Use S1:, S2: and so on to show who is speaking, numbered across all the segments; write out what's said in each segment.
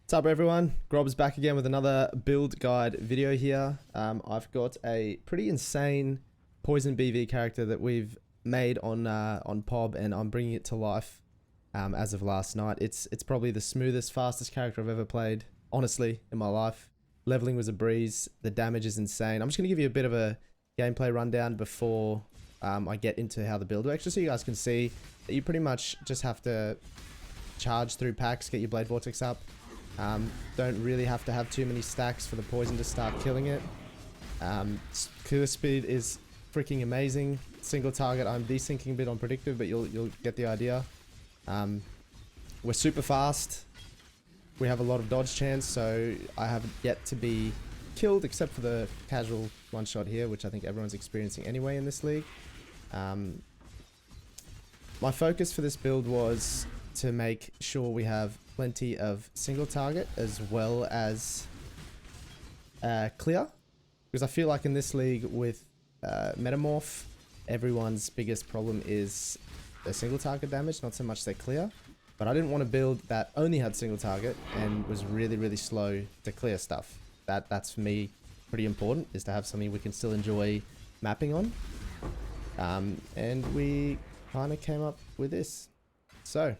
S1: What's up everyone, Grob's back again with another build guide video here. I've got a pretty insane poison BV character that we've made on POB, and I'm bringing it to life as of last night. It's probably the smoothest, fastest character I've ever played, honestly, in my life. Leveling was a breeze, the damage is insane. I'm just going to give you a bit of a gameplay rundown before I get into how the build works, just so you guys can see that you pretty much just have to charge through packs, get your Blade Vortex up. Don't really have to have too many stacks for the poison to start killing it. Clear speed is freaking amazing. Single target, I'm desyncing a bit on predictive, but you'll get the idea. We're super fast. We have a lot of dodge chance, so I haven't yet to be killed except for the casual one shot here, which I think everyone's experiencing anyway in this league. My focus for this build was to make sure we have plenty of single target as well as clear, because I feel like in this league with Metamorph, everyone's biggest problem is their single target damage, not so much their clear. But I didn't want to build that only had single target and was really slow to clear stuff. That's for me pretty important, is to have something we can still enjoy mapping on. And we kind of came up with this. So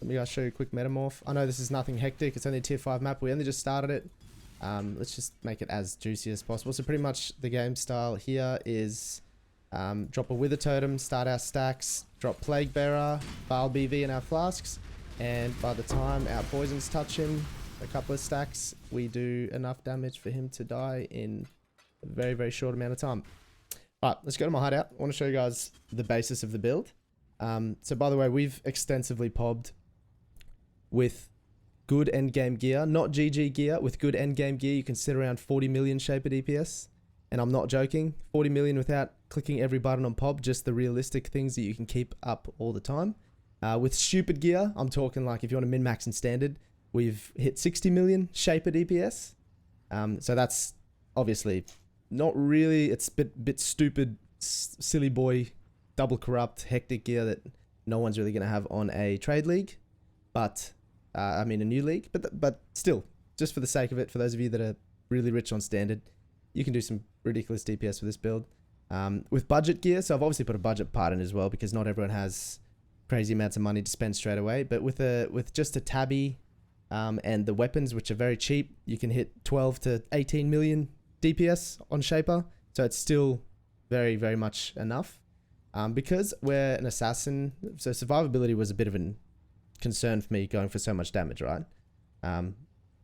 S1: let me guys show you a quick Metamorph. I know this is nothing hectic, it's only a tier 5 map, we only just started it. Let's just make it as juicy as possible. So pretty much the game style here is drop a Wither Totem, start our stacks, drop Plague Bearer, Bile BV in our flasks, and by the time our poisons touch him, a couple of stacks, we do enough damage for him to die in a very short amount of time. Alright, let's go to my hideout. I want to show you guys the basis of the build. So by the way, we've extensively pobbed with good endgame gear, not GG gear. With good endgame gear, you can sit around 40 million shaper DPS. And I'm not joking, 40 million without clicking every button on POB, just the realistic things that you can keep up all the time. With stupid gear, I'm talking like if you want to min-max in standard, we've hit 60 million shaper DPS. So that's obviously not really, it's a bit stupid, silly boy, double corrupt, hectic gear that no one's really going to have on a trade league. But I mean a new league, but still, just for the sake of it, for those of you that are really rich on standard, you can do some ridiculous DPS with this build. With budget gear, so I've obviously put a budget part in as well, because not everyone has crazy amounts of money to spend straight away. But with just a tabby and the weapons, which are very cheap, you can hit 12 to 18 million DPS on Shaper. So it's still very much enough. Because we're an assassin, so survivability was a bit of a concern for me going for so much damage, right?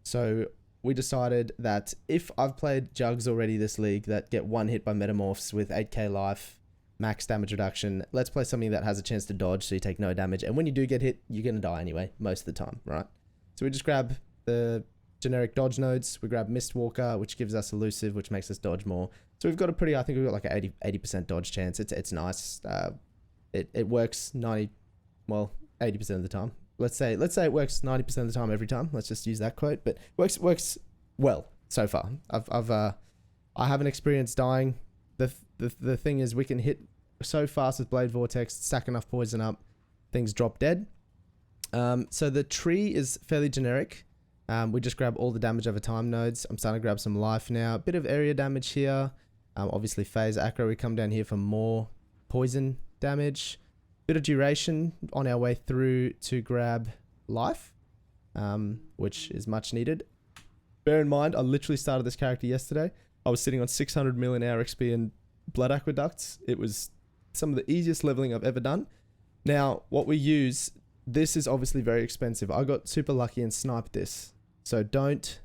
S1: So we decided that if I've played jugs already this league that get one hit by Metamorphs with 8k life, max damage reduction, let's play something that has a chance to dodge so you take no damage. And when you do get hit, you're going to die anyway, most of the time, right? So we just grab the generic dodge nodes. We grab Mistwalker, which gives us elusive, which makes us dodge more. So we've got a pretty, I think we've got like an 80% dodge chance. It's nice. It works 80% of the time. Let's say it works 90% of the time every time. Let's just use that quote, but works well so far. I haven't experienced dying. The thing is, we can hit so fast with Blade Vortex, stack enough poison up, things drop dead. So the tree is fairly generic. We just grab all the damage over time nodes. I'm starting to grab some life now. A bit of area damage here. Obviously phase acro. We come down here for more poison damage. Bit of duration on our way through to grab life, which is much needed. Bear in mind, I literally started this character yesterday. I was sitting on 600 mil an hour XP in Blood Aqueducts. It was some of the easiest leveling I've ever done. Now, what we use, this is obviously very expensive. I got super lucky and sniped this. So don't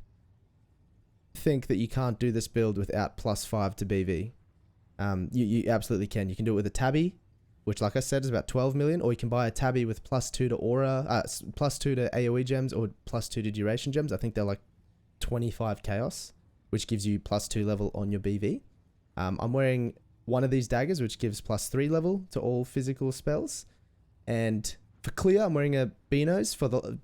S1: think that you can't do this build without +5 to BV. You absolutely can. You can do it with a tabby, which like I said is about 12 million, or you can buy a tabby with +2 to aura, +2 to AoE gems, or +2 to duration gems. I think they're like 25 chaos, which gives you +2 level on your BV. I'm wearing one of these daggers, which gives +3 level to all physical spells. And for clear, I'm wearing a Beano's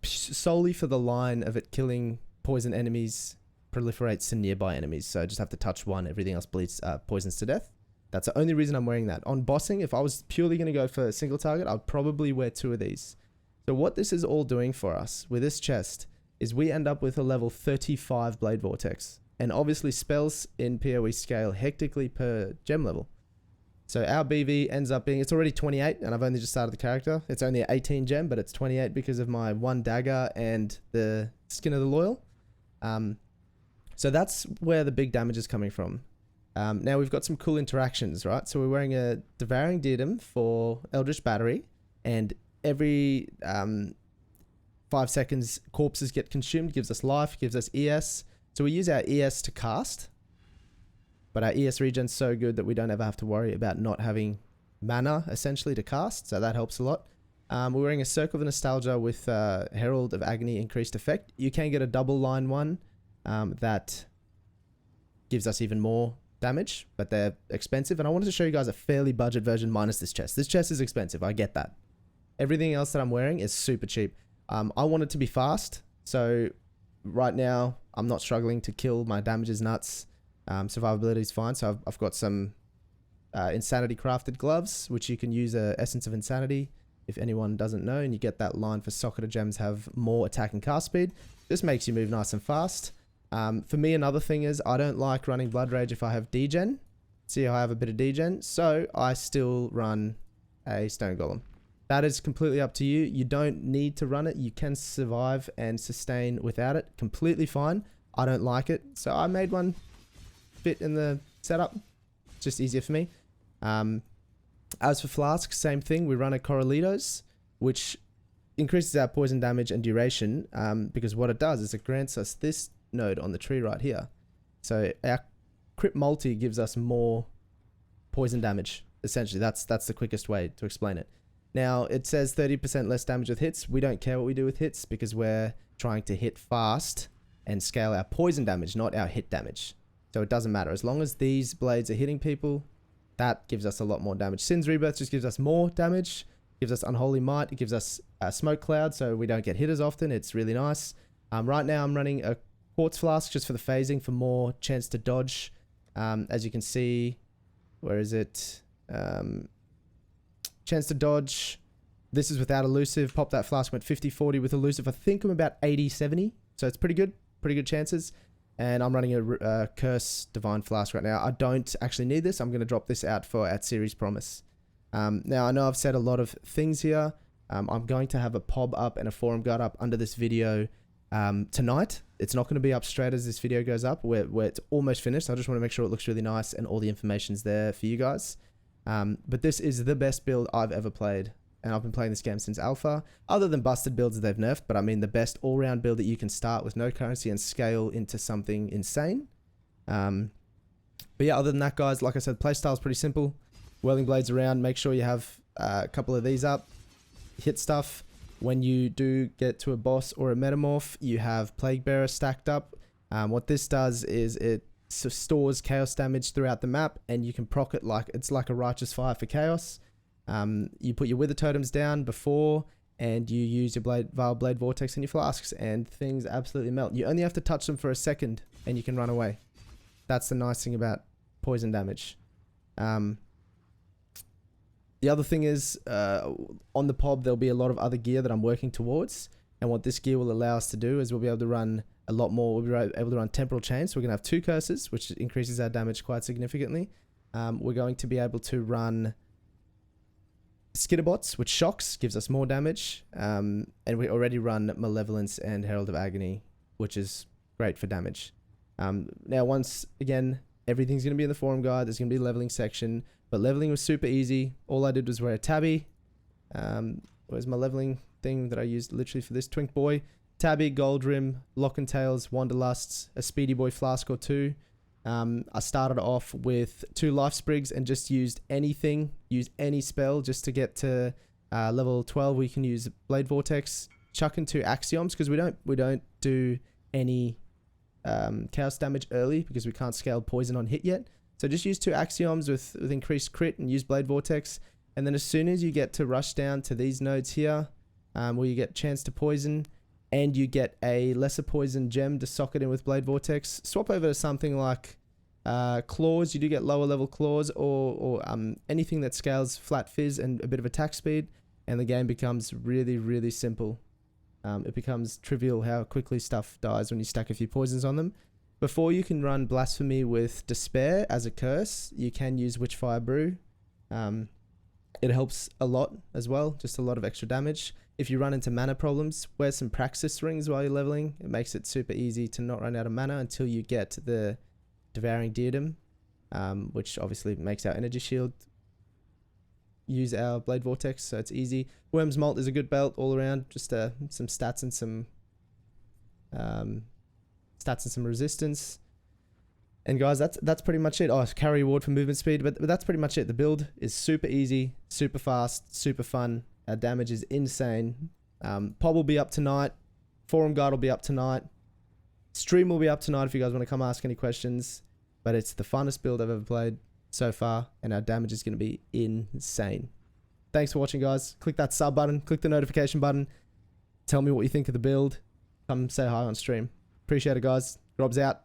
S1: solely for the line of it killing poison enemies proliferates to nearby enemies. So I just have to touch one, everything else bleeds poisons to death. That's the only reason I'm wearing that. On bossing, if I was purely going to go for a single target, I'd probably wear 2 of these. So what this is all doing for us with this chest is we end up with a level 35 Blade Vortex. And obviously spells in PoE scale hectically per gem level. So our BV ends up being, it's already 28 and I've only just started the character. It's only 18 gem, but it's 28 because of my 1 dagger and the Skin of the Loyal. So that's where the big damage is coming from. Now we've got some cool interactions, right? So we're wearing a Devouring Diadem for Eldritch Battery, and every 5 seconds corpses get consumed, gives us life, gives us ES. So we use our ES to cast, but our ES regen's so good that we don't ever have to worry about not having mana, essentially, to cast, so that helps a lot. We're wearing a Circle of Nostalgia with Herald of Agony increased effect. You can get a double line one that gives us even more damage, but they're expensive, and I wanted to show you guys a fairly budget version minus this chest. This chest is expensive, I get that. Everything else that I'm wearing is super cheap. I want it to be fast, so right now I'm not struggling to kill. My damage is nuts. Survivability is fine, so I've got some Insanity crafted gloves, which you can use Essence of Insanity if anyone doesn't know, and you get that line for Socketed Gems have more attack and cast speed. This makes you move nice and fast. For me, another thing is I don't like running Blood Rage if I have degen. See how I have a bit of degen, so I still run a Stone Golem. That is completely up to you. You don't need to run it. You can survive and sustain without it. Completely fine. I don't like it, so I made one fit in the setup. Just easier for me. As for Flask, same thing. We run a Corralitos, which increases our poison damage and duration, because what it does is it grants us this node on the tree right here. So our crit multi gives us more poison damage. Essentially, that's the quickest way to explain it. Now, it says 30% less damage with hits. We don't care what we do with hits because we're trying to hit fast and scale our poison damage, not our hit damage. So it doesn't matter. As long as these blades are hitting people, that gives us a lot more damage. Sin's Rebirth just gives us more damage, gives us Unholy Might, it gives us a Smoke Cloud, so we don't get hit as often. It's really nice. Right now I'm running a Quartz Flask just for the phasing for more chance to dodge. As you can see, where is it? Chance to dodge. This is without elusive. Pop that flask, went 50-40 with elusive. I think I'm about 80-70, so it's pretty good. Pretty good chances. And I'm running a Curse Divine Flask right now. I don't actually need this. I'm going to drop this out for at Series Promise. Now, I know I've said a lot of things here. I'm going to have a POB up and a forum guide up under this video tonight. It's not going to be up straight as this video goes up, where it's almost finished. I just want to make sure it looks really nice and all the information's there for you guys. But this is the best build I've ever played. And I've been playing this game since alpha, other than busted builds that they've nerfed, but I mean the best all-round build that you can start with no currency and scale into something insane. But yeah, other than that, guys, like I said, playstyle is pretty simple. Whirling blades around, make sure you have a couple of these up, hit stuff. When you do get to a boss or a metamorph, you have Plague Bearer stacked up. What this does is it stores chaos damage throughout the map, and you can proc it like it's like a Righteous Fire for chaos. You put your Wither Totems down before, and you use your Vile Blade Vortex in your flasks, and things absolutely melt. You only have to touch them for a second, and you can run away. That's the nice thing about poison damage. The other thing is, on the POB, there'll be a lot of other gear that I'm working towards, and what this gear will allow us to do is we'll be able to run a lot more. We'll be able to run Temporal Chains, so we're going to have 2 curses, which increases our damage quite significantly. We're going to be able to run Skitterbots, which shocks, gives us more damage, and we already run Malevolence and Herald of Agony, which is great for damage. Now, once again, everything's going to be in the forum guide. There's going to be a leveling section, but leveling was super easy. All I did was wear a tabby. Where's my leveling thing that I used literally for this? Twink Boy, tabby, Gold Rim, Lock and Tails, Wanderlusts, a Speedy Boy flask or 2. I started off with 2 life sprigs and just used anything, used any spell just to get to level 12. We can use Blade Vortex, chuck in 2 Axioms because we don't do any chaos damage early because we can't scale poison on hit yet. So just use 2 Axioms with increased crit and use Blade Vortex. And then as soon as you get to rush down to these nodes here, where you get chance to poison, and you get a lesser poison gem to socket in with Blade Vortex, swap over to something like claws. You do get lower level claws or anything that scales flat fizz and a bit of attack speed, and the game becomes really, really simple. It becomes trivial how quickly stuff dies when you stack a few poisons on them. Before you can run Blasphemy with Despair as a curse, you can use Witchfire Brew. It helps a lot as well, just a lot of extra damage. If you run into mana problems, wear some Praxis rings while you're leveling. It makes it super easy to not run out of mana until you get the Devouring Diadem, which obviously makes our energy shield use our Blade Vortex, so it's easy. Worm's Malt is a good belt all around, just some stats and some resistance. And guys, that's pretty much it. Oh, carry award for movement speed, but that's pretty much it. The build is super easy, super fast, super fun. Our damage is insane. Pod will be up tonight. Forum Guide will be up tonight. Stream will be up tonight if you guys want to come ask any questions. But it's the funnest build I've ever played so far, and our damage is going to be insane. Thanks for watching, guys. Click that sub button, click the notification button. Tell me what you think of the build. Come say hi on stream. Appreciate it, guys. Rob's out.